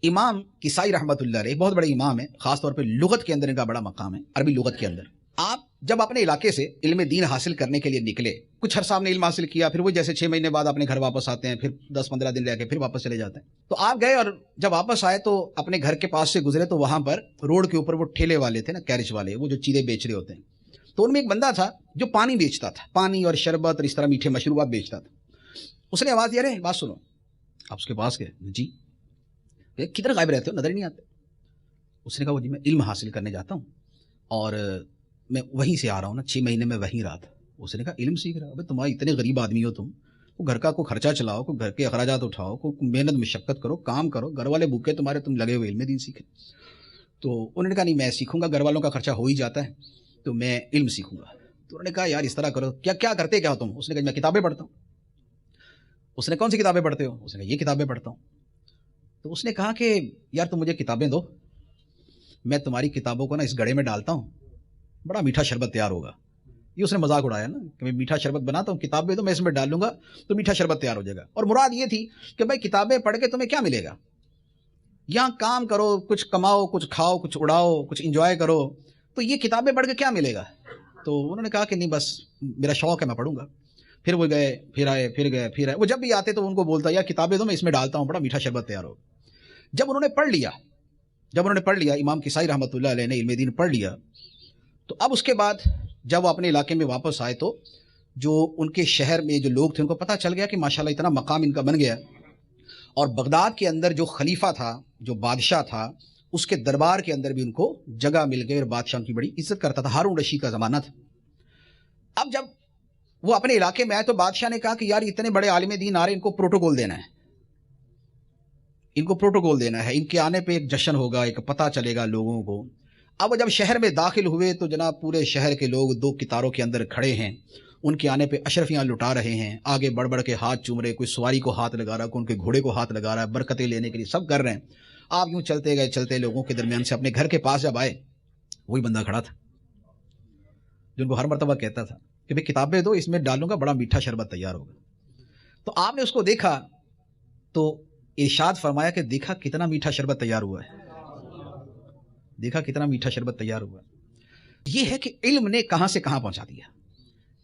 इमाम किसाई रहमतुल्लाह अलैह बहुत बड़े इमाम है, खास तौर पे लुगत के अंदर इनका बड़ा मकाम है, अरबी लुगत के अंदर। आप जब अपने इलाके से इल्म दीन हासिल करने के लिए निकले, कुछ अरसा आपने इल्म हासिल किया, फिर वो जैसे 6 महीने बाद अपने घर वापस आते हैं, फिर 10-15 दिन रह के फिर वापस चले जाते हैं। तो आप गए और जब वापस आए तो अपने घर के पास से गुजरे तो वहां पर रोड के ऊपर वो ठेले वाले थे ना, कैरिज वाले, वो जो चीज़ें बेच रहे होते हैं। तो उनमें एक बंदा था जो पानी बेचता था, पानी और शरबत और इस तरह मीठे मशरूबात बेचता था। उसने आवाज़ दिया, अरे बात सुनो। आप उसके पास गए, जी किधर गायब रहते हो, नजर ही नहीं आते। उसने कहा, वो जी मैं इल्म हासिल करने जाता हूँ और मैं वहीं से आ रहा हूँ ना, 6 महीने में वहीं रहा था। उसने कहा, इल्म सीख रहा? अबे तुम्हारे इतने गरीब आदमी हो तुम, को घर का को खर्चा चलाओ, को घर के अखराजात उठाओ, को मेहनत मशक्कत करो, काम करो, घर वाले भूखे तुम्हारे, तुम लगे हुए इल्म दीन सीखे। तो उन्होंने कहा, नहीं मैं सीखूंगा, घर वालों का खर्चा हो ही जाता है, तो मैं इल्म सीखूंगा। तो उन्होंने कहा, यार इस तरह करो, क्या क्या करते क्या हो तुम? उसने कहा, मैं किताबें पढ़ता हूँ। उसने, कौन सी किताबें पढ़ते हो? उसने कहा, ये किताबें पढ़ता हूँ। तो उसने कहा कि यार तुम मुझे किताबें दो, मैं तुम्हारी किताबों को ना इस गड़े में डालता हूँ, बड़ा मीठा शरबत तैयार होगा। ये उसने मजाक उड़ाया ना कि मैं मीठा शरबत बनाता हूँ, किताबें तो मैं इसमें डाल लूंगा तो मीठा शरबत तैयार हो जाएगा। और मुराद ये थी कि भाई किताबें पढ़ के तुम्हें क्या मिलेगा, यहाँ काम करो, कुछ कमाओ, कुछ खाओ, कुछ उड़ाओ, कुछ इंजॉय करो, तो ये किताबें पढ़ के क्या मिलेगा? तो उन्होंने कहा कि नहीं बस मेरा शौक है, मैं पढ़ूंगा। फिर वो गए, फिर आए, फिर गए, फिर आए। वो जब भी आते तो उनको बोलता, यार किताबें तो मैं इसमें डालता हूँ, बड़ा मीठा शरबत तैयार होगा। जब उन्होंने पढ़ लिया, इमाम किसाई रहमतुल्लाह अलैह ने इल्म दीन पढ़ लिया, तो अब उसके बाद जब वो अपने इलाके में वापस आए तो जो उनके शहर में जो लोग थे उनको पता चल गया कि माशाल्लाह इतना मकाम इनका बन गया। और बगदाद के अंदर जो खलीफा था, जो बादशाह था, उसके दरबार के अंदर भी उनको जगह मिल गई और बादशाह उनकी बड़ी इज्जत करता था। हारून रशीद का ज़माना था। अब जब वो अपने इलाके में आए तो बादशाह ने कहा कि यार इतने बड़े आलिम दीन आ रहे, इनको प्रोटोकॉल देना है, इनको प्रोटोकॉल देना है, इनके आने पे एक जश्न होगा, एक पता चलेगा लोगों को। अब जब शहर में दाखिल हुए तो जनाब पूरे शहर के लोग दो कितारों के अंदर खड़े हैं, उनके आने पे अशरफियाँ लुटा रहे हैं, आगे बढ़ बढ़ के हाथ चूम रहे, कोई सवारी को हाथ लगा रहा है, कोई उनके घोड़े को हाथ लगा रहा है, बरकतें लेने के लिए सब कर रहे हैं। आप यूँ चलते गए, चलते लोगों के दरमियान से अपने घर के पास जब आए, वही बंदा खड़ा था जो उनको हर मरतबा कहता था कि भाई किताबें दो, इसमें डालूंगा, बड़ा मीठा शरबत तैयार होगा। तो आपने उसको देखा तो इरशाद फरमाया कि देखा कितना मीठा शरबत तैयार हुआ है, देखा कितना मीठा शरबत तैयार हुआ। ये है कि इल्म ने कहां से कहां पहुंचा दिया।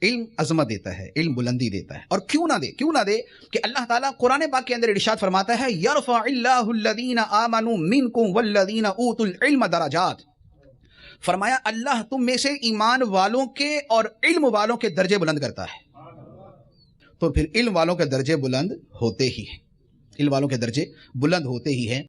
इल्म अजमत देता है, इल्म बुलंदी देता है। और क्यों ना दे कि अल्लाह ताला कुरान पाक के अंदर इरशाद फरमाता है, यरफअल्लाहु अल्लज़ीना आमनू मिनकुम वल्लज़ीना ऊतुल इल्म दरजात। फरमाया अल्लाह तुम में से ईमान वालों के और इल्म वालों के दर्जे बुलंद करता है। तो फिर इल्म वालों के दर्जे बुलंद होते ही हैं, इल्म वालों के दर्जे बुलंद होते ही हैं।